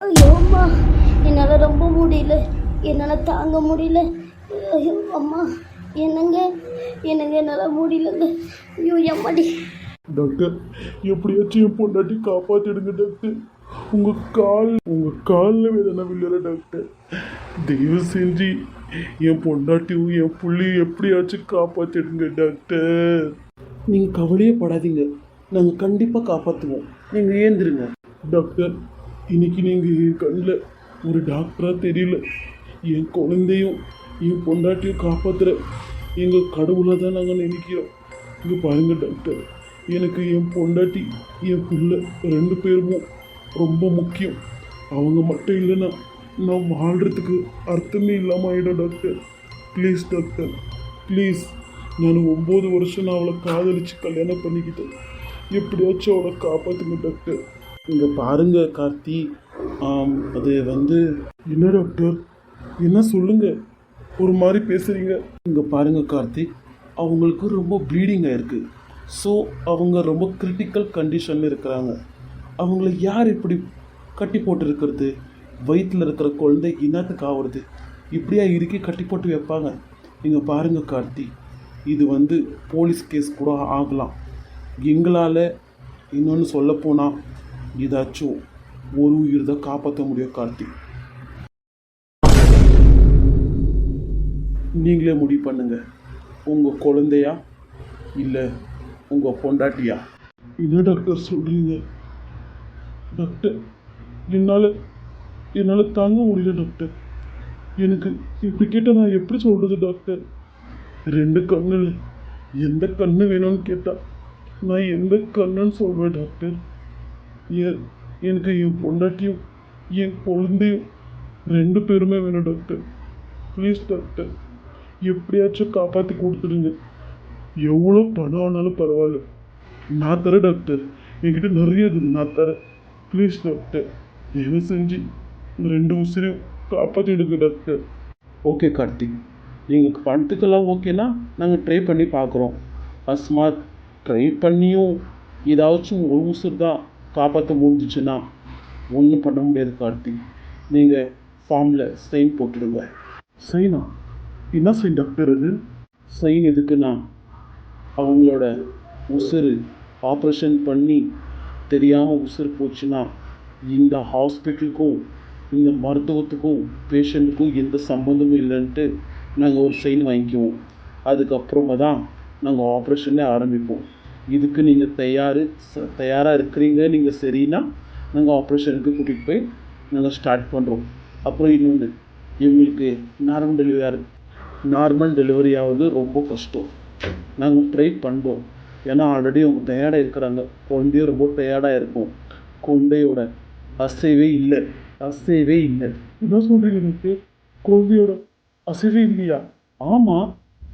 ஐயோ அம்மா, என்னால் ரொம்ப முடியல, என்னால் தாங்க முடியல. ஐயோ அம்மா, என்னங்க என்னங்க என்னால் முடியலங்க. ஐயோ எம்மாடி. டாக்டர், எப்படியாச்சும் என் பொண்டாட்டி காப்பாத்திடுங்க டாக்டர். உங்க காலில் வேதனை வில்லற டாக்டர். தயவு செஞ்சு என் பொண்டாட்டியும் என் புள்ளையும் எப்படியாச்சும் காப்பாத்திடுங்க டாக்டர். நீங்கள் கவலையே படாதீங்க, நாங்கள் கண்டிப்பாக காப்பாற்றுவோம். நீங்கள் ஏந்திருங்க. டாக்டர், இன்னைக்கு நீங்கள் என் கண்ணில் ஒரு டாக்டராக தெரியல. என் குழந்தையும் என் பொண்டாட்டியும் காப்பாற்றுற எங்கள் கடவுளை தான் நாங்கள் நினைக்கிறோம். இங்கே பாருங்க டாக்டர், எனக்கு என் பொண்டாட்டி என் பிள்ளை 2 பேருமும் ரொம்ப முக்கியம். அவங்க மட்டும் இல்லைன்னா நான் வாழ்கிறதுக்கு அர்த்தமே இல்லாமல் ஆகிடும் டாக்டர். Please doctor, please. நான் 9 வருஷம் நான் அவளை காதலிச்சு கல்யாணம் பண்ணிக்கிட்டேன். எப்படியாச்சும் அவளை காப்பாற்றுங்க டாக்டர். இங்கே பாருங்க கார்த்தி, அது என்ன டாக்டர், என்ன சொல்லுங்க, ஒரு மாதிரி பேசுறீங்க. இங்கே பாருங்க கார்த்தி, அவங்களுக்கு ரொம்ப ப்ளீடிங்காக இருக்குது. ஸோ அவங்க ரொம்ப கிரிட்டிக்கல் கண்டிஷனில் இருக்கிறாங்க. அவங்கள யார் இப்படி கட்டி போட்டு இருக்கிறது? வயிற்றில் இருக்கிற குழந்தை இனத்துக்கு ஆகுறது இப்படியா இறுக்கி கட்டி போட்டு வைப்பாங்க? இங்கே பாருங்க கார்த்தி, இது போலீஸ் கேஸ் கூட ஆகலாம். எங்களால் இன்னொன்று சொல்லப்போனால் ஏதாச்சும் ஒரு உயிர் தான் காப்பாற்ற முடியும் கார்த்தி. நீங்களே முடிவு பண்ணுங்க, உங்கள் குழந்தையா இல்லை உங்கள் பொண்டாட்டியா? என்ன டாக்டர் சொல்கிறீங்க? டாக்டர், என்னால் தாங்க முடியல டாக்டர். எனக்கு இப்படி கேட்டால் நான் எப்படி சொல்கிறது டாக்டர்? 2 கண்ணில் எந்த கண்ணு வேணும்னு கேட்டால் நான் எந்த கண்ணுன்னு சொல்வேன் டாக்டர். எனக்கு என் பொண்டாட்டியும் என் குழந்தையும் 2 பேருமே வேணும் டாக்டர். ப்ளீஸ் டாக்டர், எப்படியாச்சும் காப்பாற்றி கொடுத்துடுங்க. எவ்வளோ பணம் ஆனாலும் பரவாயில்ல, நான் தரேன் டாக்டர். என்கிட்ட நிறைய இருக்குது, நான் தரேன். ப்ளீஸ் டாக்டர், தயவு செஞ்சு 2 உசிரையும் காப்பாற்றிடுங்க டாக்டர். ஓகே கார்த்திக், நீங்கள் பணத்துக்கெல்லாம் ஓகேனா நாங்கள் ட்ரை பண்ணி பார்க்குறோம். அஸ்மாத் ட்ரை பண்ணியும் ஏதாச்சும் ஒரு உசுர் தான் காப்பாற்ற முடிஞ்சிச்சுன்னா ஒன்றும் பண்ண முடியாது கார்த்திக். நீங்கள் ஃபார்மில் சைன் போட்டுடுங்க. சைனா? என்ன சைன் டாக்டர் அது? சைன் எதுக்குன்னா, அவங்களோட உசுறு ஆப்ரேஷன் பண்ணி தெரியாமல் உசுறு போச்சுன்னா இந்த ஹாஸ்பிட்டலுக்கும் இந்த மருத்துவத்துக்கும் பேஷண்ட்டுக்கும் எந்த சம்மந்தமும் இல்லைன்ட்டு நாங்கள் ஒரு சைன் வாங்கிக்குவோம். அதுக்கப்புறமா தான் நாங்கள் ஆப்ரேஷனே ஆரம்பிப்போம். இதுக்கு நீங்கள் தயாராக இருக்கிறீங்க, நீங்கள் சரின்னா நாங்கள் ஆப்ரேஷனுக்கு கூட்டிகிட்டு போய் நாங்கள் ஸ்டார்ட் பண்ணுறோம். அப்புறம் இன்னொன்று, இவங்களுக்கு நார்மல் டெலிவரி ஆகுது ரொம்ப கஷ்டம். நாங்கள் ட்ரை பண்ணுறோம். ஏன்னா ஆல்ரெடி அவங்க டயர்டாக இருக்கிறாங்க. குழந்தையும் ரொம்ப டயர்டாக இருக்கும். குழந்தையோட அசைவே இல்லை. என்ன சொல்கிறீங்க டாக்டர்? குழந்தையோட அசைவே இல்லையா? ஆமாம்,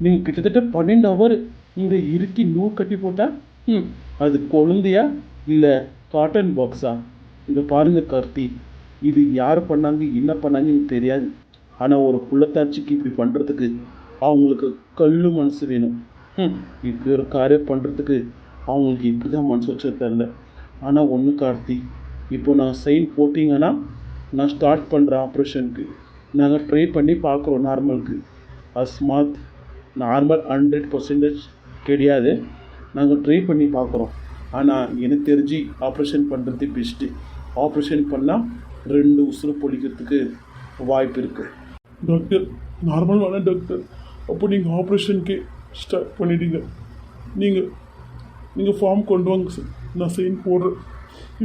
நீங்கள் கிட்டத்தட்ட 12 ஹவர் இங்கே இறுக்கி நூறு கட்டி போட்டால் அது குழந்தையா இல்லை காட்டன் பாக்ஸா? இதை பாருங்கள் கார்த்தி, இது யார் பண்ணாங்க என்ன பண்ணாங்கன்னு தெரியாது. ஆனால் ஒரு புள்ளத்தாச்சிக்கு இப்படி பண்ணுறதுக்கு அவங்களுக்கு கல்லு மனசு வேணும். இப்படி ஒரு காரியம் பண்ணுறதுக்கு அவங்களுக்கு இப்படி தான் மனசு வச்சு தெரில. ஆனால் ஒன்று கார்த்தி, இப்போ நான் சைன் போட்டிங்கன்னா நான் ஸ்டார்ட் பண்ணுறேன் ஆப்ரேஷனுக்கு. நாங்கள் ட்ரை பண்ணி பார்க்குறோம் நார்மலுக்கு. அஸ்மாத் நார்மல் 100% கிடையாது, நாங்கள் ட்ரை பண்ணி பார்க்குறோம். ஆனால் எனக்கு தெரிஞ்சு ஆப்ரேஷன் பண்ணுறது பெஸ்ட்டு. ஆப்ரேஷன் பண்ணால் 2 உசுறு பொழிக்கிறதுக்கு வாய்ப்பு இருக்குது. டாக்டர், நார்மல் வேணாம் டாக்டர். அப்போ நீங்கள் ஆப்ரேஷனுக்கே ஸ்டார்ட் பண்ணிட்டீங்க. நீங்கள் ஃபார்ம் கொண்டு வாங்க சார், நான் சைன் போடுறேன்.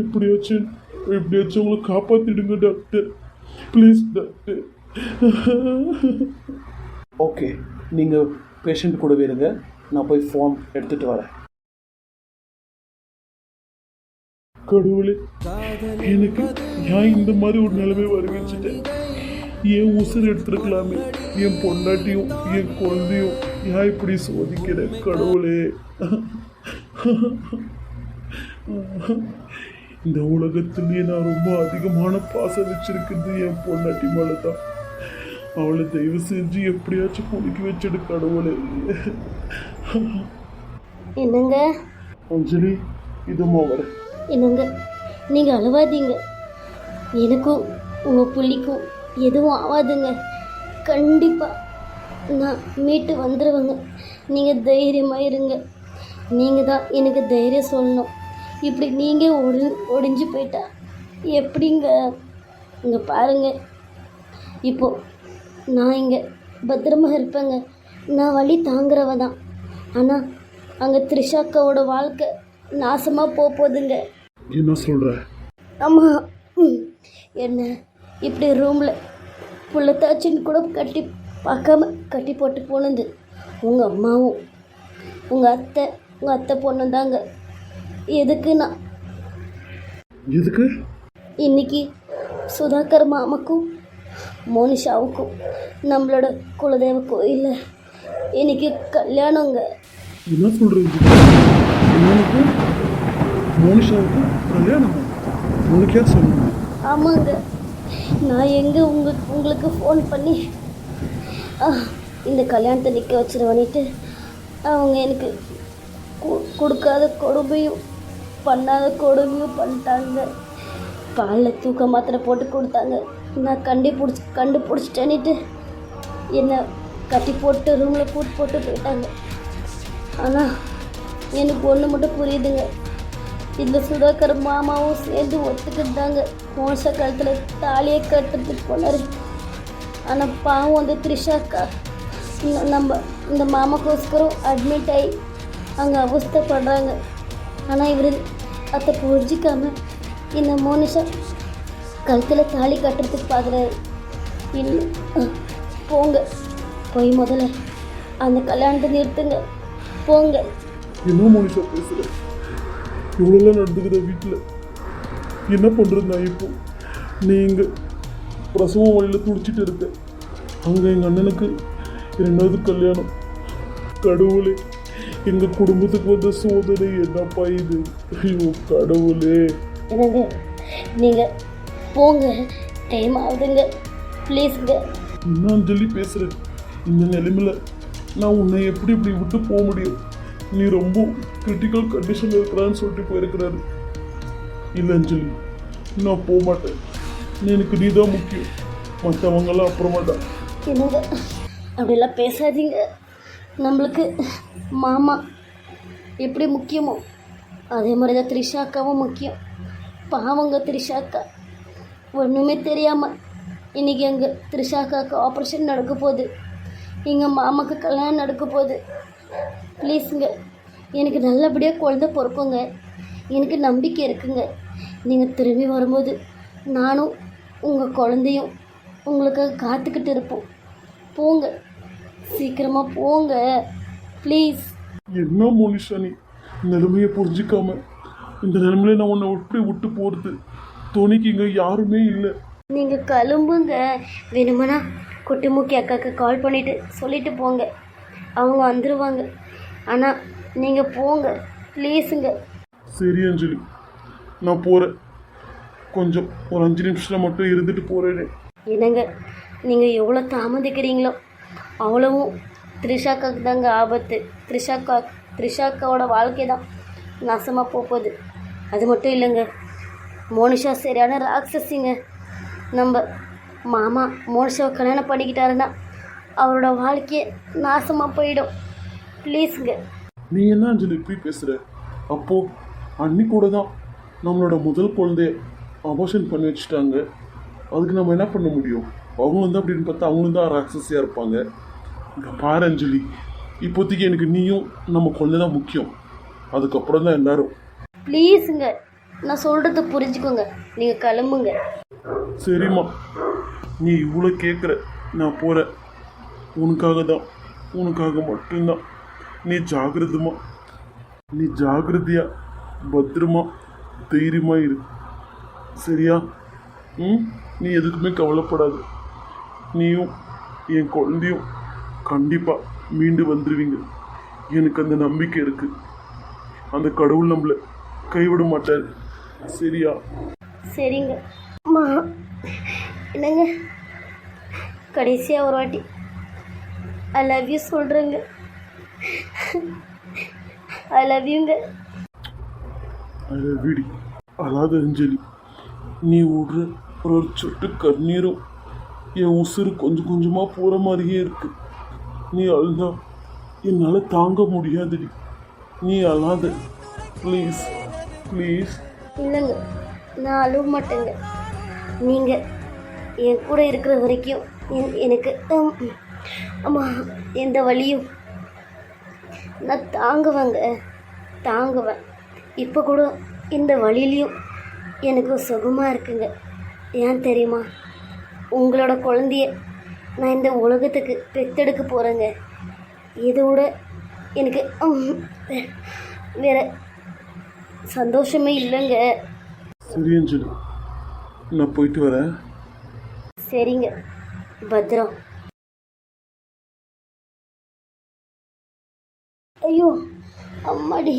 எப்படியாச்சும் உங்களை காப்பாற்றிடுங்க டாக்டர். Please doctor. ஓகே, நீங்கள் பேஷண்ட் கூட இருங்க, நான் போய் ஃபார்ம் எடுத்துகிட்டு வரேன். கடவுளே, எனக்கு ஏன் இந்த மாதிரி ஒரு நிலைமை வருவிச்சிட்டேன்? என் உசுர் எடுத்துருக்கலாமே. என் பொண்டாட்டியும் என் குழந்தையும் ஏன் இப்படி சோதிக்கிறேன் கடவுளே? இந்த உலகத்திலேயே நான் ரொம்ப அதிகமான பாசம் வச்சிருக்கிறது என் பொண்டாட்டி மேலே தான். அவளை தயவு செஞ்சு எப்படியாச்சும் குடிக்க வச்சிடு கடவுளே. என்னங்க அஞ்சலி, இதுமா வர. என்னங்க, நீங்கள் அழுவாதீங்க. எனக்கும் உங்கள் புள்ளிக்கும் எதுவும் ஆகாதுங்க. கண்டிப்பாக நான் மீட்டு வந்துடுவேங்க. நீங்கள் தைரியமாக இருங்க. நீங்கள் தான் எனக்கு தைரியம் சொல்லணும். இப்படி நீங்கள் ஒடிஞ்சு போயிட்டா எப்படிங்க? இங்கே பாருங்கள், இப்போது நான் இங்கே பத்திரமா இருப்பேங்க. நான் வழி தாங்குறவ தான். ஆனால் அங்கே த்ரிஷாக்காவோட வாழ்க்கை நாசமாக போகுதுங்க. என்ன சொல்கிற? ஆமாம், என்ன இப்படி ரூமில் புள்ளத்தாச்சின்னு கூட கட்டி பார்க்காம கட்டி போட்டு போனது உங்கள் அம்மாவும் உங்கள் அத்தை பொண்ணு தாங்க. எதுக்கு? இன்னைக்கு சுதாகர் மாமாக்கும் மோனிஷாவுக்கும் நம்மளோட குலதெய்வ கோயிலில் இன்னைக்கு கல்யாணங்க. என்ன சொல்கிறீங்க? எனக்கு மோனிஷாவுக்கு கல்யாணமா? உனக்கு யார் சொன்னாங்க? ஆமாங்க, நான் எங்கே உங்களுக்கு ஃபோன் பண்ணி இந்த கல்யாணத்தை நிற்க வச்சிருவனிட்டு அவங்க எனக்கு கொடுக்காத கொடுமையும் பண்ணாத கொடுமையும் பண்ணிட்டாங்க. பாலில் தூக்க மாத்திரை போட்டு கொடுத்தாங்க. நான் கண்டுபிடிச்சிட்டேன்னுட்டு என்னை கட்டி போட்டு ரூமில் போட்டு போயிட்டாங்க. ஆனால் எனக்கு ஒன்று மட்டும் புரியுதுங்க, இந்த சுதாகர் மாமாவும் சேர்ந்து ஒத்துக்கிட்டாங்க மோச காலத்தில் தாலியை கட்டுறதுக்கு போனார். ஆனால் பாவம் வந்து த்ரிஷாக்கா இந்த மாமாக்கோஸ்கரம் அட்மிட் ஆகி அங்கே அவஸ்தைப்படுறாங்க. ஆனால் இவர் அதை புரிஞ்சிக்காம இந்த மோனிஷா கழுத்தில் தாலி கட்டுறதுக்கு பார்க்குறாரு. இல்லை, போங்க, போய் முதல்ல அந்த கல்யாணத்தை நிறுத்துங்க, போங்க. என்ன மோனிஷா பேசுகிற? இவ்வளோலாம் நடந்துக்கிற வீட்டில் என்ன பண்ணுறது? நான் இப்போ நீங்கள் பிரசவம் வழியில் துடிச்சிட்டு இருக்கேன். அங்கே எங்கள் அண்ணனுக்கு 2வது கல்யாணம். கடவுளே, எங்கள் குடும்பத்துக்கு வந்த சோதனை என்னப்பா இது? ஐயோ கடவுளே. என்னங்க, நீங்கள் போங்க, டைம் ஆகுதுங்க, ப்ளீஸுங்க. என்ன அஞ்சலி பேசுகிறேன்? இந்த நிலைமையில் நான் உன்னை எப்படி இப்படி விட்டு போக முடியும்? நீ ரொம்ப கிரிட்டிக்கல் கண்டிஷனில் இருக்கிறான்னு சொல்லிட்டு போயிருக்கிறாரு. இல்லை அஞ்சலி, நான் போக மாட்டேன். எனக்கு நீ தான் முக்கியம், மற்றவங்கெல்லாம் அப்புறமாட்டான். என்னங்க, அப்படிலாம் பேசாதீங்க. நம்மளுக்கு மாமா எப்படி முக்கியமோ அதே மாதிரி தான் த்ரிஷாக்காவும் முக்கியம். பாவங்க த்ரிஷாக்கா ஒன்றுமே தெரியாமல் இன்றைக்கி எங்கள் த்ரிஷாக்காவுக்கு ஆப்ரேஷன் நடக்க போகுது, எங்கள் மாமாவுக்கு கல்யாணம் நடக்க போகுது. ப்ளீஸுங்க, எனக்கு நல்லபடியாக குழந்தை பிறக்குங்க, எனக்கு நம்பிக்கை இருக்குங்க. நீங்கள் திரும்பி வரும்போது நானும் உங்கள் குழந்தையும் உங்களுக்காக காத்துக்கிட்டு இருப்போம். போங்க, சீக்கிரமாக போங்க ப்ளீஸ். என்ன மோனிஷா நீ நிலைமையை புரிஞ்சிக்காம இந்த நிலைமையில நான் உன்னை எப்படி விட்டு போகிறது? துணிக்கு இங்கே யாருமே இல்லை. நீங்கள் கிளம்புங்க. வேணுமானா குட்டிமுக்கி அக்காவுக்கு கால் பண்ணிவிட்டு சொல்லிட்டு போங்க, அவங்க வந்துடுவாங்க. ஆனால் நீங்கள் போங்க ப்ளீஸுங்க. சரி அஞ்சலி, நான் போகிறேன். கொஞ்சம் ஒரு 5 நிமிஷத்தில் மட்டும் இருந்துட்டு போகிறேனே. என்னங்க, நீங்கள் எவ்வளோ தாமதிக்கிறீங்களோ அவ்வளவும் த்ரிஷாக்காவுக்கு தாங்க ஆபத்து. த்ரிஷாக்காவோட வாழ்க்கை தான் நாசமாக போகுது. அது மட்டும் இல்லைங்க, மோனிஷா சரியான ராட்சசிங்க. நம்ம மாமா மோனிஷாவை கல்யாணம் பண்ணிக்கிட்டாருன்னா அவரோட வாழ்க்கையை நாசமாக போயிடும். ப்ளீஸுங்க. நீ என்ன அஞ்சலி இப்படி பேசுகிற? அப்போது அன்னி கூட தான் நம்மளோட முதல் குழந்தைய அபார்ஷன் பண்ணி வச்சுட்டாங்க. அதுக்கு நம்ம என்ன பண்ண முடியும்? அவங்களும் தான் அப்படின்னு பார்த்தா அவங்களும் தான் ராட்சஸியாக இருப்பாங்க. இங்கே பாரு அஞ்சலி, இப்போதைக்கு எனக்கு நீயும் நம்ம குழந்தை தான் முக்கியம், அதுக்கப்புறம் தான் எல்லாரும். ப்ளீஸுங்க, நான் சொல்கிறத புரிஞ்சுக்கோங்க, நீங்கள் கிளம்புங்க. சரிம்மா, நீ இவ்வளோ கேட்குற, நான் போகிறேன். உனக்காக தான், உனக்காக மட்டும்தான். நீ ஜாகிரதமா, நீ ஜாகிரதையா பத்திரமா தைரியமா இரு, சரியா? நீ எதுக்குமே கவலைப்படாது. நீயும் என் குழந்தையும் கண்டிப்பாக மீண்டு வந்துடுவீங்க. எனக்கு அந்த நம்பிக்கை இருக்குது. அந்த கடவுள் நம்மளை கைவிட மாட்டார், சரியா? சரிங்க அம்மா. என்னங்க, கடைசியாக ஒரு வாட்டி ஐ லவ் யூ சொல்கிறேங்க. ஐ லவ் யூங்க. அதை விடி. அதாவது அஞ்சலி, நீ விடுற ஒரு சொட்டு கண்ணீரும் என் உசுறு கொஞ்சம் கொஞ்சமாக போகிற மாதிரியே இருக்கு. நீ அழுதா என்னால் தாங்க முடியாதுடி. நீ அழாத ப்ளீஸ் ப்ளீஸ். இல்லைங்க, நான் அழுவ மாட்டேங்க. நீங்கள் என் கூட இருக்கிற வரைக்கும் எனக்கு அம்மா எந்த வலியும் நான் தாங்குவேன். இப்போ கூட இந்த வழியிலையும் எனக்கு சுகமாக இருக்குங்க. ஏன் தெரியுமா? உங்களோட குழந்தைய நான் இந்த உலகத்துக்கு பெத்தெடுக்க போகிறேங்க. இதோட எனக்கு வேற சந்தோஷமே இல்லைங்க. சரி அஞ்சலி, நான் போயிட்டு வரேன். சரிங்க, பத்திரம். ஐயோ அம்மாடி,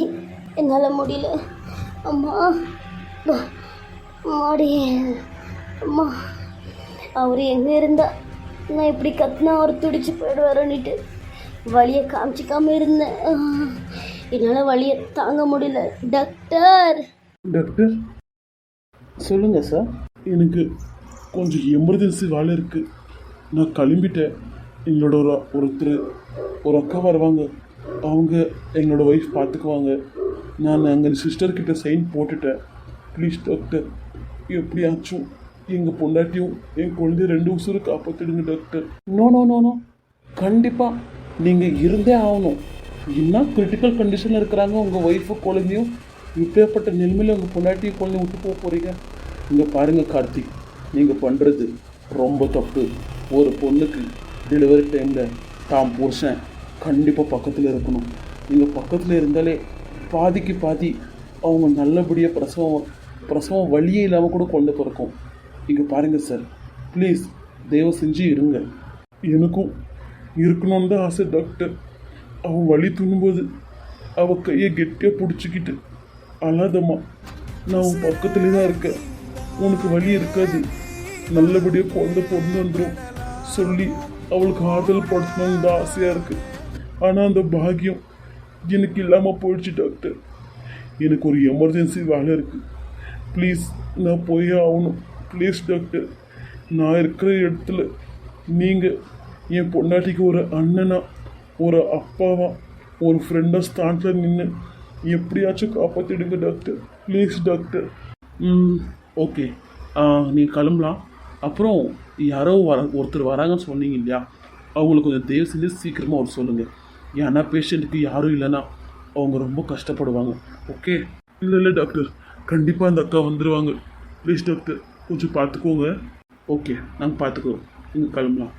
என்னால் முடியல. அம்மா அம்மாடி, அம்மா அவர் எங்கே இருந்தா நான் இப்படி கத்துனா அவர் துடிச்சு போயிடுவாரோன்னுட்டு வலியை காமிச்சிக்காம இருந்தேன். என்னால் வலியை தாங்க முடியல. டாக்டர் டாக்டர், சொல்லுங்கள் சார். எனக்கு கொஞ்சம் எமர்ஜென்சி வேலை இருக்குது. நான் கிளம்பிட்டேன். எங்களோட ஒரு அக்கா வருவாங்க. அவங்க எங்களோட ஒய்ஃப் பார்த்துக்குவாங்க. நான் எங்கள் சிஸ்டர்கிட்ட சைன் போட்டுட்டேன். ப்ளீஸ் டாக்டர், எப்படியாச்சும் எங்கள் பொண்டாட்டியும் என் குழந்தைய 2 உசுறு காப்பாற்றிடுங்க doctor. No no no no, கண்டிப்பாக நீங்கள் இருந்தே ஆகணும். என்ன கிரிட்டிக்கல் கண்டிஷனில் இருக்கிறாங்க உங்கள் ஒய்ஃபு குழந்தையும். இப்பேற்பட்ட நிலைமையில் உங்கள் பொண்டாட்டியும் குழந்தையும் விட்டு போக போகிறீங்க. இங்கே பாருங்கள் கார்த்திக், நீங்கள் பண்ணுறது ரொம்ப தப்பு. ஒரு பொண்ணுக்கு டெலிவரி டைமில் தான் புருஷன் கண்டிப்பாக பக்கத்தில் இருக்கணும். நீங்கள் பக்கத்தில் இருந்தாலே பாதிக்கு பாதி அவங்க நல்லபடியாக பிரசவம் வழியே இல்லாமல் கூட கொண்டு பிறக்கும். இங்கே பாருங்கள் சார், ப்ளீஸ் தயவு செஞ்சு இருங்க. எனக்கும் இருக்கணும்னு தான் ஆசை டாக்டர். அவன் வலி துணும்போது அவள் கையை கெட்டியாக பிடிச்சிக்கிட்டு, அழாதம்மா, நான் உன் பக்கத்துலேயே தான் இருக்கேன், உனக்கு வலி இருக்காது, நல்லபடியாக குழந்தை பொண்ணு வந்துடும் சொல்லி அவளுக்கு ஆறுதல் படுத்தணும்னு தான் ஆசையாக இருக்குது. ஆனால் அந்த பாக்கியம் எனக்கு இல்லாமல் போயிடுச்சு டாக்டர். எனக்கு ஒரு எமர்ஜென்சி வேலை இருக்குது. ப்ளீஸ் நான் போயே ஆகணும். ப்ளீஸ் டாக்டர், நான் இருக்கிற இடத்துல நீங்கள் என் பொண்டாட்டிக்கு ஒரு அண்ணனா, ஒரு அப்பாவா, ஒரு ஃப்ரெண்டாக ஸ்டாண்டில் நின்று எப்படியாச்சும் காப்பாற்றிடுங்க டாக்டர். Please doctor. ஓகே, நீ கிளம்பலாம். அப்புறம் யாரோ ஒருத்தர் வராங்கன்னு சொன்னீங்க இல்லையா, அவங்களுக்கு கொஞ்சம் தயவு செஞ்சு சீக்கிரமாக ஒரு சொல்லுங்கள். ஏன்னா பேஷண்ட்டுக்கு யாரும் இல்லைன்னா அவங்க ரொம்ப கஷ்டப்படுவாங்க. ஓகே? இல்லை டாக்டர், கண்டிப்பாக அந்த அக்கா வந்துடுவாங்க. ப்ளீஸ் டாக்டர், கொஞ்சம் பார்த்துக்கோங்க. ஓகே, நாங்கள் பார்த்துக்குறோம். நீங்கள் கிளம்பலாம்.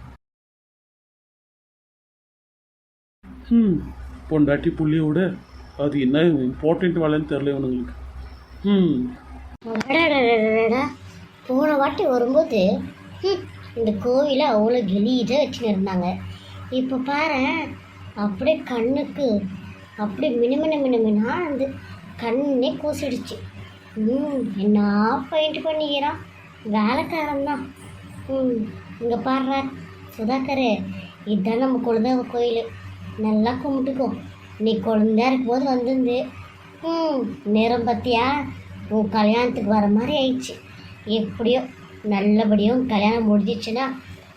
பொண்டாட்டி புள்ளியோட அது என்ன இம்பார்ட்டண்ட் வேலைன்னு தெரில இவனுங்களுக்கு. போன வாட்டி வரும்போது இந்த கோவிலை அவ்வளோ கெலீஜாக வச்சுன்னு இருந்தாங்க. இப்போ பாரு, அப்படியே கண்ணுக்கு அப்படியே மினுமினா வந்து கண்ணே கூசிடுச்சு. என்ன பெயிண்ட் பண்ணிக்கிறான், வேலைக்காரன் தான். இங்கே பாடுற சுதாகர், இதுதான் நம்ம குலதெய்வ கோயில், நல்லா கும்பிட்டுக்கோ. நீ குழந்தையா இருக்கும்போது வந்திருந்து நேரம் பார்த்தியா, உன் கல்யாணத்துக்கு வர மாதிரி ஆயிடுச்சு. எப்படியோ நல்லபடியும் கல்யாணம் முடிஞ்சிச்சுன்னா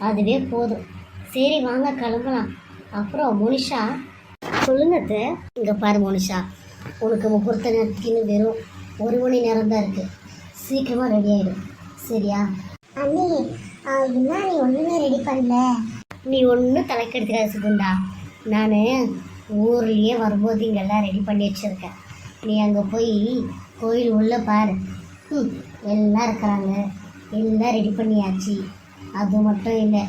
அதுவே போதும். சரி வாங்க கிளம்பலாம். அப்புறம் மோனிஷா சொல்லுங்கத்த. இங்கே பாரு மோனிஷா, உனக்கு முகூர்த்த நேரத்துக்கு வெறும் 1 மணி நேரம் தான் இருக்குது. சீக்கிரமாக ரெடி ஆகிடும், சரியா? அண்ணி என்ன நீ ஒன்றுமே ரெடி பண்ணல? நீ ஒன்றும் தலைக்கெடுத்துக்காத சுகுந்தா. நான் ஊர்லேயே வரும்போது இங்கெல்லாம் ரெடி பண்ணி வச்சுருக்கேன். நீ அங்கே போய் கோயில் உள்ளே பாரு, எல்லாம் இருக்கிறாங்க, எல்லாம் ரெடி பண்ணியாச்சு. அது மட்டும் இல்லை,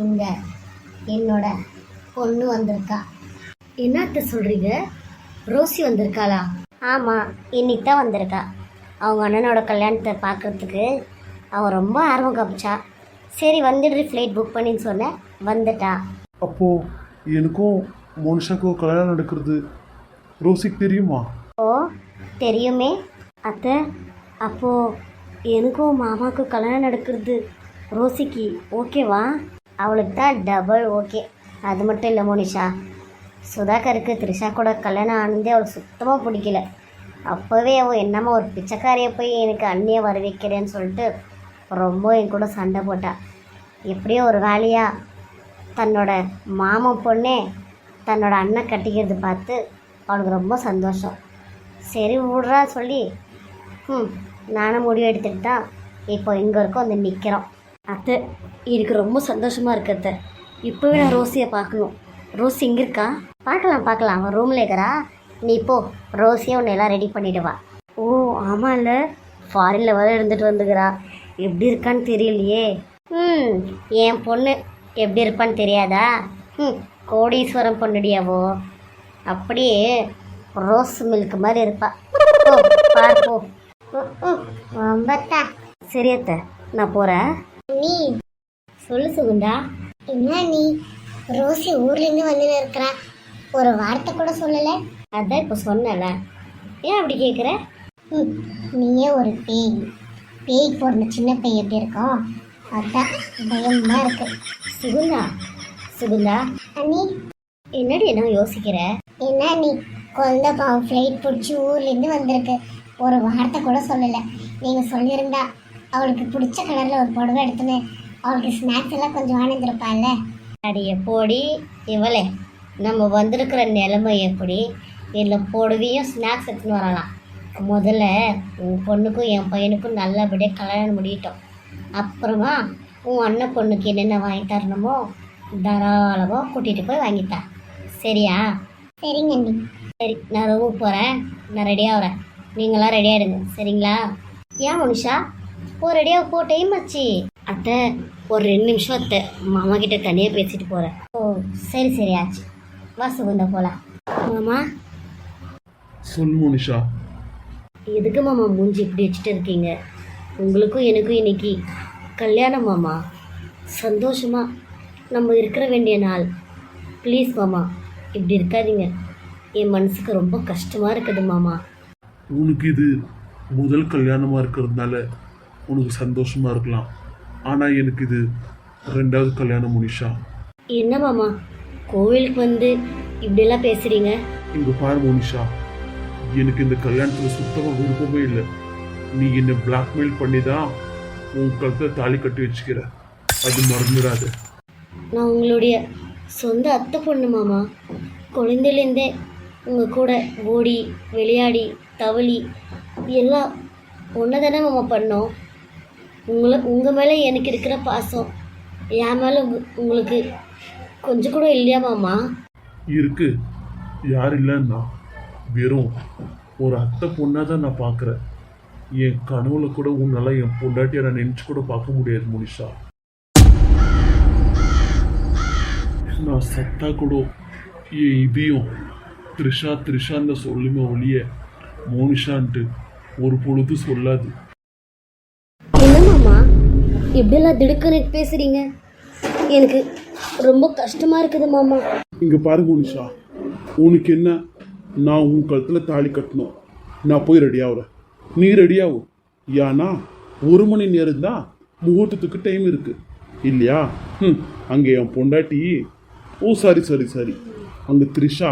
இந்த என்னோட பொண்ணு வந்திருக்கா. என்னத்த சொல்கிறீங்க? ரோசி வந்திருக்காளா? ஆமாம், இன்னைக்கு தான் வந்திருக்கா. அவங்க அண்ணனோட கல்யாணத்தை பார்க்குறதுக்கு அவன் ரொம்ப ஆர்வம் காமிச்சா. சரி வந்துடுறி, ஃப்ளைட் புக் பண்ணின்னு சொன்னேன், வந்துட்டா. அப்போது எனக்கும் மோனிஷாக்கும் கல்யாணம் நடக்கிறது ரோசிக்கு தெரியுமா? ஓ தெரியுமே அத்தை. அப்போது எனக்கும் மாமாவுக்கும் கல்யாணம் நடக்கிறது ரோசிக்கு ஓகேவா? அவளுக்கு தான் டபுள் ஓகே. அது மட்டும் இல்லை மோனிஷா, சுதாகருக்கு த்ரிஷா கூட கல்யாணம் ஆனதே அவளுக்கு சுத்தமாக பிடிக்கல. அப்போவே அவள் என்னம்மா ஒரு பிச்சைக்காரியை போய் எனக்கு அண்ணியை வர வைக்கிறேன்னு சொல்லிட்டு ரொம்ப என் கூட சண்டை போட்டா. எப்படியோ ஒரு வேலையாக தன்னோட மாமன் பொண்ணே தன்னோட அண்ணன் கட்டிக்கிறது பார்த்து அவளுக்கு ரொம்ப சந்தோஷம். சரி விடுறா சொல்லி நானும் முடிவு எடுத்துகிட்டு தான் இப்போ இங்கே இருக்கோம் வந்து நிற்கிறோம். அத்தை எனக்கு ரொம்ப சந்தோஷமாக இருக்கு அத்தை. இப்போவே நான் ரோசியை பார்க்கணும். ரோசி இங்கே இருக்கா? பார்க்கலாம் அவன் ரூமில் இருக்கிறா. நீ போ, ரோசியை உன்னை எல்லாம் ரெடி பண்ணிவிடுவா. ஓ ஆமாம் இல்லை, ஃபாரினில் வர இருந்துட்டு வந்துக்கிறா. எப்படி இருக்கான்னு தெரியலையே. என் பொண்ணு எப்படி இருப்பான்னு தெரியாதா? கோடீஸ்வரம் பொண்ணுடியாவோ, அப்படியே ரோஸ் மில்க் மாதிரி இருப்பா. பார்ப்போ ரொம்பத்தா. சரி அத்தை நான் போகிறேன். நீ சொல்லு சுகுந்தா. என்ன நீ ரோசி ஊர்லேருந்து வந்து இருக்கிறா, ஒரு வார்த்தை கூட சொல்லலை? அதான் இப்போ சொன்னல, ஏன் அப்படி கேட்குற? நீயே ஒரு பேய் போடுற சின்ன பேய் எப்படி இருக்கும், அதான் பயமாக இருக்கு. சுகுந்தா அண்ணி என்னடி என்ன யோசிக்கிற? என்ன நீ குழந்தை பாவம் ஃப்ளைட் பிடிச்சி ஊர்லேருந்து வந்திருக்கு, ஒரு வார்த்தை கூட சொல்லலை. நீங்கள் சொல்லியிருந்தா அவளுக்கு பிடிச்ச கலரில் ஒரு புடவை எடுத்துன்னு அவளுக்கு ஸ்நாக்ஸ் எல்லாம் கொஞ்சம் வாங்கியிருப்பாள்ல. அடி எப்போடி இவளே, நம்ம வந்திருக்கிற நிலைமை எப்படி? இதில் புடவையும் ஸ்நாக்ஸ் எடுத்துன்னு வரலாம். முதல்ல உன் பொண்ணுக்கும் என் பையனுக்கும் நல்லபடியாக கல்யாணம் முடியட்டும். அப்புறமா உன் அண்ணன் பொண்ணுக்கு என்னென்ன வாங்கி தரணுமோ தாராளமாக கூட்டிகிட்டு போய் வாங்கித்தா. சரியா? சரிங்க அண்ணி. சரி நான் ரூமுக்கு போகிறேன், நான் ரெடியாகிறேன். நீங்களாம் ரெடியாகிடுங்க சரிங்களா? ஏன் மனுஷா ரெடியாக போ, டைம் ஆச்சு. அத்தை ஒரு 2 நிமிஷம் அத்தை, மாமா கிட்ட தனியாக பேசிட்டு போகிறேன். ஓ சரி ஆச்சு, வா சுகுந்தா போகலாம். மாமா. சொல்லு மோனிஷா. எதுக்கு மாமா மூஞ்சி இப்படி வச்சுட்டு இருக்கீங்க? உங்களுக்கும் எனக்கும் இன்னைக்கு கல்யாணம் மாமா. சந்தோஷமா நம்ம இருக்கிற வேண்டிய நாள். ப்ளீஸ் மாமா இப்படி இருக்காதீங்க, என் மனசுக்கு ரொம்ப கஷ்டமாக இருக்குது மாமா. உனக்கு இது முதல் கல்யாணமாக இருக்கிறதுனால உனக்கு சந்தோஷமாக இருக்கலாம், ஆனால் எனக்கு இது 2வது கல்யாணம் மோனிஷா. என்ன மாமா கோவிலுக்கு வந்து இப்படியெல்லாம் பேசுகிறீங்க? இங்கே பாரு மோனிஷா, எனக்கு இந்த கல்யாணத்தில் சுத்தமாக விருப்பமே இல்லை. நீ என்னை பிளாக்மெயில் பண்ணி தான் உன் கழுத்தில் தாலி கட்டி வச்சுக்கிற, அது மறந்துடாத. நான் உங்களுடைய சொந்த அத்தை பொண்ணு மாமா. குழந்தையிலேருந்தே உங்கள் கூட ஓடி விளையாடி தவளி எல்லாம் ஒன்று தானே மாமா பண்ணோம். உங்கள் மேலே எனக்கு இருக்கிற பாசம் என் மேலே உங்களுக்கு கொஞ்சம் கூட இல்லையா மாமா? இருக்கு, யார் இல்லைன்னா வெறும் ஒரு அத்தை பொண்ணாக தான் நான் பார்க்குறேன். என் கனவுல கூட உன்னால என் பொண்டாட்டியை நான் நினச்சி கூட பார்க்க முடியாது மோனிஷா. நான் சத்தா கூட என் இதையும் த்ரிஷான்னு சொல்லுமே ஒழிய மோனிஷான்ட்டு ஒரு பொழுது சொல்லாது. என்ன மாமா எப்படியெல்லாம் திடுக்குன்னு பேசுகிறீங்க? எனக்கு ரொம்ப கஷ்டமாக இருக்குது மாமா. இங்கே பாரு மோனிஷா, உனக்கு என்ன, நான் உன் கழுத்தில் தாலி கட்டணும், நான் போய் ரெடியாகிறேன், நீ ரெடியாகும். ஏன்னா 1 மணி நேரம் தான் முகூர்த்தத்துக்கு டைம் இருக்கு இல்லையா? அங்கே என் பொண்டாட்டி சரி அங்கே த்ரிஷா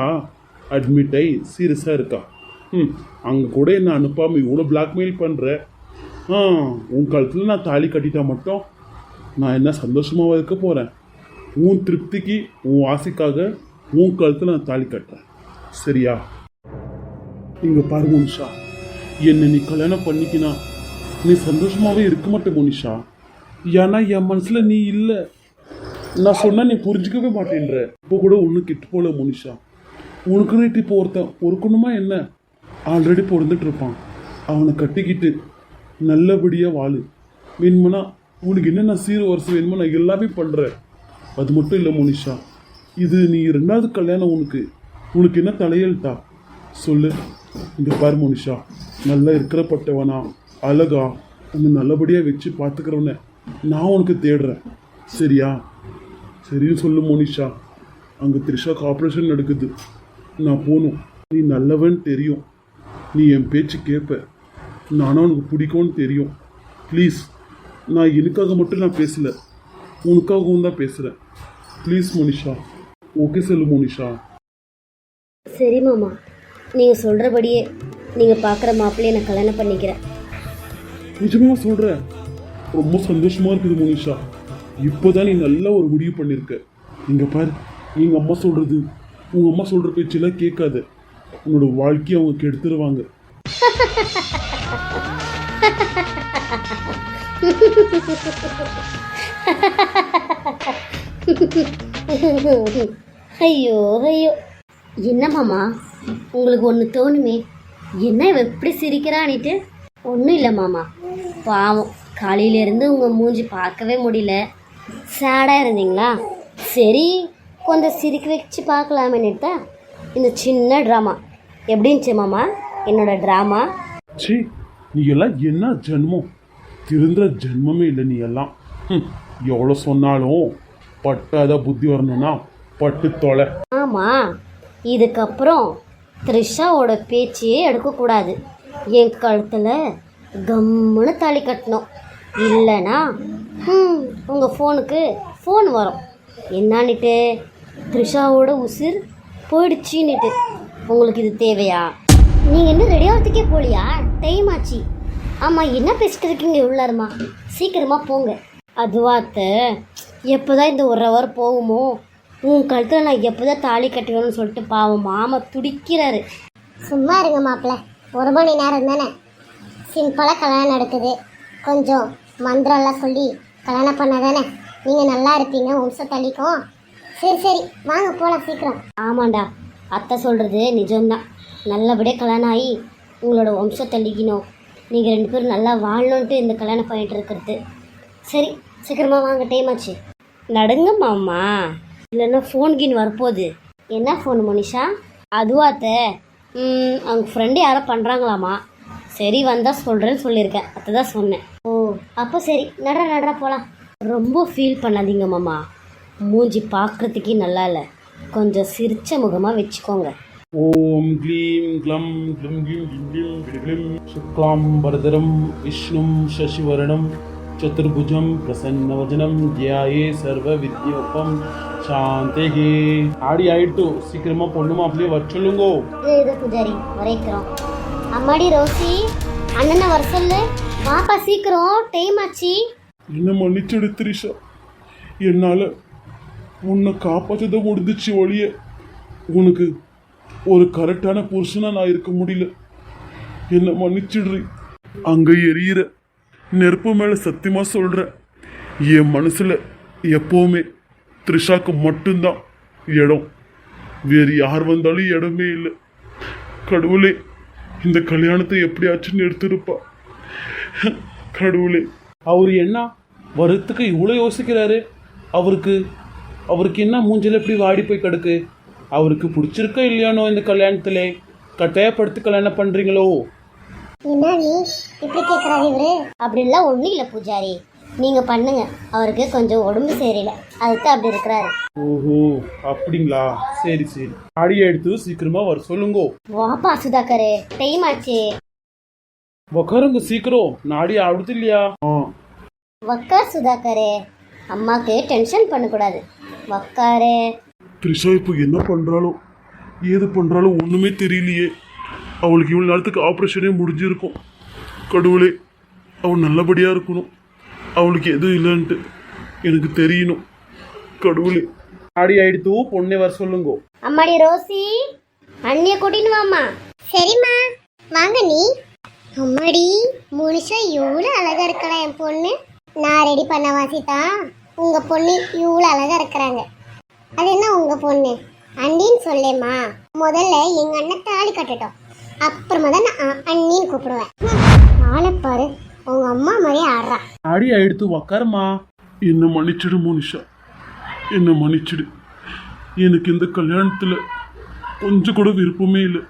அட்மிட் ஆகி சீரியஸாக இருக்கா. அங்கே கூட என்ன அனுப்பாமல் இவ்வளோ பிளாக்மெயில் பண்ணுற. உன் கழுத்தில் நான் தாலி கட்டிட்டா மட்டும் நான் என்ன சந்தோஷமாக இருக்க போகிறேன்? உன் திருப்திக்கு உன் ஆசைக்காக உன் கழுத்தில் நான் தாலி கட்டுறேன் சரியா? இங்கே பாரு மோனிஷா, என்னை நீ கல்யாணம் பண்ணிக்கினா நீ சந்தோஷமாகவே இருக்க மாட்டே மோனிஷா. ஏன்னா என் மனசில் நீ இல்லை. நான் சொன்னால் நீ புரிஞ்சிக்கவே மாட்டேன்ற. இப்போ கூட ஒன்றும் கெட்டு போல மோனிஷா. உனக்குன்னு இப்போ ஒருத்தன் பொறுக்கணுமா என்ன? ஆல்ரெடி பொருந்துட்டு இருப்பான், அவனை கட்டிக்கிட்டு நல்லபடியாக வாழு. வேணுமுன்னா உனக்கு என்னென்ன வருஷம் வேணுமோ நான் எல்லாமே பண்ணுறேன். அது மட்டும் இல்லை மோனிஷா, இது நீ 2வது கல்யாணம். உனக்கு என்ன தலையெழுத்தா சொல்லு? இந்த பாரு மோனிஷா, நல்லா இருக்கிறப்பட்டவனா அழகா உன்னை நல்லபடியாக வச்சு பார்த்துக்கிறவன நான் உனக்கு தேடுறேன் சரியா? சரின்னு சொல்லு மோனிஷா. அங்கே த்ரிஷாக்கு ஆப்ரேஷன் நடக்குது, நான் போகணும். நீ நல்லவன் தெரியும், நீ என் பேச்சு கேட்ப, நானும் உனக்கு பிடிக்கும்னு தெரியும். ப்ளீஸ், நான் எனக்காக மட்டும் நான் பேசலை, உனக்காகவும் தான் பேசுகிறேன். ப்ளீஸ் மோனிஷா, ஓகே சொல்லு மோனிஷா. சரி மாமா, நீங்கள் சொல்கிறபடியே நீங்கள் பார்க்குற மாப்பிள்ளையை நான் கல்யாணம் பண்ணிக்கிறேன். நிஜமாக சொல்கிற? ரொம்ப சந்தோஷமா இருக்குது மோனிஷா. இப்போதான் நீ நல்ல ஒரு முடிவு பண்ணியிருக்க. இங்க பாரு, எங்க அம்மா சொல்றது, உங்க அம்மா சொல்ற பேச்செல்லாம் கேட்காத. உன்னோட வாழ்க்கையை அவங்க கெடுத்துருவாங்க. ஐயோ ஐயோ, என்ன மாமா உங்களுக்கு ஒன்று தோணுமே, என்ன இவ எப்படி சிரிக்கிறான்னுட்டு? ஒன்றும் இல்லை மாமா, பாவம் காலையிலேருந்து உங்கள் மூஞ்சி பார்க்கவே முடியல, சேடாக இருந்தீங்களா, சரி கொஞ்சம் சிரிக்க வச்சு பார்க்கலாமேன்னு தான் இந்த சின்ன ட்ராமா. எப்படி இருந்துச்சு மாமா என்னோட ட்ராமா? சீ, நீ எல்லாம் என்ன ஜென்மம், திருந்துற ஜென்மமே இல்லை நீ எல்லாம். எவ்வளோ சொன்னாலும் பட்டாத புத்தி வரணும்னா பட்டு தொலை. ஆமாம், இதுக்கப்புறம் த்ரிஷாவோட பேச்சையே எடுக்கக்கூடாது. என் கழுத்தில் கம்முன்னு தாலி கட்டணும், இல்லைன்னா உங்கள் ஃபோனுக்கு ஃபோன் வரும் என்னான்னுட்டு, த்ரிஷாவோட உசிர் போயிடுச்சின்னுட்டு. உங்களுக்கு இது தேவையா? நீங்கள் இன்னும் ரெடி ஆகிறதுக்கே போலியா? டைம் ஆச்சு. ஆமாம், என்ன பேசிட்டு இருக்கீங்க உள்ளாருமா? சீக்கிரமாக போங்க. அதுவாத்த எப்போ தான் இந்த 1 ஹவர் போகுமோ, உன் கழுத்தில் நான் எப்போ தான் தாலி கட்டுவேன்னு சொல்லிட்டு பாவம் மாமா துடிக்கிறாரு. சும்மா இருங்க மாப்பிள்ள, 1 மணி நேரம் தானே, சிம்பிளாக கல்யாணம் நடக்குது. கொஞ்சம் மந்திரம்லாம் சொல்லி கல்யாணம் பண்ணாதானே நீங்கள் நல்லா இருப்பீங்க, வம்சம் தள்ளிக்கும். சரி சரி வாங்க போகலாம் சீக்கிரம். ஆமாண்டா, அத்தை சொல்கிறது நிஜம்தான். நல்லபடியாக கல்யாணம் ஆகி உங்களோட வம்சம் தள்ளிக்கணும், நீங்கள் 2 பேரும் நல்லா வாழணுன்ட்டு இந்த கல்யாணம் பண்ணிகிட்டு இருக்கிறது. சரி சீக்கிரமாக வாங்க, டைம் ஆச்சு. நடுங்க மாமா, இல்லைன்னா ஃபோன் கீன் வரப்போகுது. என்ன ஃபோன் மோனிஷா? அதுவாத்த அவங்க ஃப்ரெண்டு யாரோ பண்ணுறாங்களாமா. சரி வந்தால் சொல்கிறேன்னு சொல்லியிருக்கேன், அதை தான் சொன்னேன். ஓ அப்போ சரி, நடரா போகலாம். ரொம்ப ஃபீல் பண்ணாதீங்க மாமா, மூஞ்சி பார்க்குறதுக்கே நல்லா இல்லை, கொஞ்சம் சிரிச்ச முகமாக வச்சுக்கோங்க. ஓம் க்ளீம் க்ளம் க்ளம் க்ளீம் க்ளீம் க்ளீம் சுக்லாம் பரதரம் விஷ்ணும் சசிவரணம் சதுர்புஜம் பிரசன்னவஜனம் தியாயே சர்வ வித்யோபம் சாந்தேகே. ஆடி ஆயிட்டு, சீக்கிரமா பொண்ணு மாப்பிள்ளையே வர சொல்லுங்கோ. இது பூஜாரி வரைக்கிறோம். அம்மாடி ரோசி, அண்ணனை வர சொல்லு. வாப்பா சீக்கிரம், டைம் ஆச்சு. என்ன மன்னிச்சுடு திரிஷா, என்னால் உன்னை காப்பாற்றத முடிஞ்சிச்சு ஒழிய உனக்கு ஒரு கரெக்டான புருஷனா நான் இருக்க முடியல. என்னை மன்னிச்சிடுறி. அங்கே எரியிற நெருப்பு மேலே சத்தியமாக சொல்கிறேன், என் மனசில் எப்போவுமே த்ரிஷாக்கு மட்டும்தான் இடம், வேறு யார் வந்தாலும் இடமே இல்லை. கடவுளே, இந்த கல்யாணத்தை எப்படியாச்சும் எடுத்திருப்பா. கடவுளே. அவர் என்ன வரத்துக்கு இவ்வளோ யோசிக்கிறாரு? அவருக்கு என்ன மூஞ்சில் எப்படி வாடி போய் கிடக்கு? அவருக்கு பிடிச்சிருக்கா இல்லையானோ இந்த கல்யாணத்துல? கட்டாயப்படுத்தி கல்யாணம் பண்ணுறீங்களோ? என்ன நீ இப்படி கேட்குறாரு இவரு? அப்படின்லாம் ஒன்றும் இல்லை பூஜாரி, நீங்கள் பண்ணுங்க. அவருக்கு கொஞ்சம் உடம்பு சரியில்லை, அதுதான் அப்படி இருக்கிறாரு. ஓஹோ அப்படிங்களா, சரி சரி. ஆடி எடுத்து சீக்கிரமா வர சொல்லுங்கோ. வாப்பா சுதாகர், டைம் ஆச்சு. உக்காருங்க சீக்கிரம், நாடி ஆடுது இல்லையா? வக்கா சுதாகர், அம்மாவுக்கு டென்ஷன் பண்ணக்கூடாது. வக்காரு. த்ரிஷா இப்போ என்ன பண்ணுறாளோ ஏது பண்ணுறாளோ ஒன்றுமே தெரியலையே. அவளுக்கு இவ்வளோ நேரத்துக்கு ஆப்ரேஷனே முடிஞ்சிருக்கும். கடவுளே, அவள் நல்லபடியாக இருக்கணும், அவளுக்கு எதுவும் இல்லைன்ட்டு எனக்கு தெரியணும். கடவுளே. ஆடி ஆயிடுத்து, பொண்ணே வர சொல்லுங்கோ. அம்மாடி ரோசி, அண்ணிய கூட்டின்னு வாம்மா. சரிம்மா வாங்க நீ. அம்மாடி மோனிஷா எவ்வளோ அழகா இருக்கலாம் என் பொண்ணு. நான் ரெடி பண்ண வாசித்தா உங்க பொண்ணு இவ்வளோ அழகா இருக்கிறாங்க. அது என்ன உங்க பொண்ணு அண்ணின்னு சொல்லேம்மா. முதல்ல எங்க அண்ணன் தாலி கட்டட்டும், அப்புறமா தான் நான் அண்ணின்னு கூப்பிடுவேன். ஆளை பாரு, உங்க அம்மா மாதிரியே ஆடுறா. ஆடி ஆயிடுத்து, உக்காரம்மா. என்னை மன்னிச்சிடு மோனிஷா, என்னை மன்னிச்சிடு. எனக்கு இந்த கல்யாணத்தில் கொஞ்சம் கூட விருப்பமே இல்லை.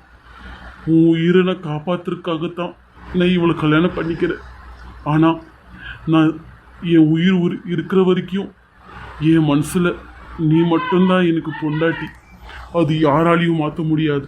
உன் உயிரை நான் காப்பாற்றுறதுக்காகத்தான் நான் இவளை கல்யாணம் பண்ணிக்கிறேன். ஆனால் நான் என் உயிர் இருக்கிற வரைக்கும் என் மனசில் நீ மட்டும்தான் எனக்கு பொண்டாட்டி. அது யாராலையும் மாற்ற முடியாது.